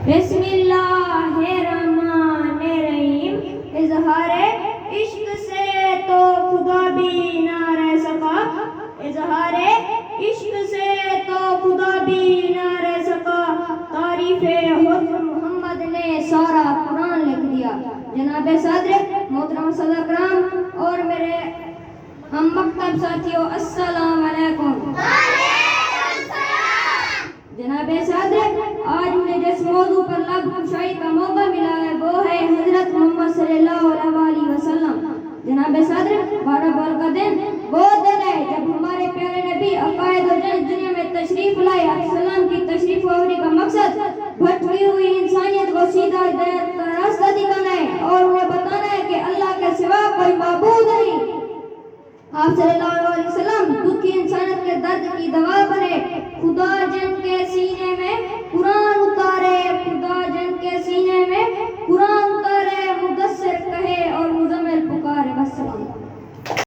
بسم اللہ الرحمن الرحیم. اظہار عشق سے تو خدا بھی نہ رہ سکا. اظہار عشق سے تو خدا بھی نہ رہ سکا. تعریف حسن محمد نے سارا قرآن لکھ دیا. جناب صدر محترم صدر کرام اور میرے ہم مکتب ساتھیوں، السلام علیکم. جناب صدر، آج مجھے جس موضوع پر لب کشائی کا موقع ملا ہے وہ ہے حضرت محمد صلی اللہ علیہ وسلم. جناب صدر، 12 بال کا دن وہ دن ہے جب ہمارے پیارے نبی عقائد و جن دنیا میں تشریف لائے. السلام کی تشریف آوری کا مقصد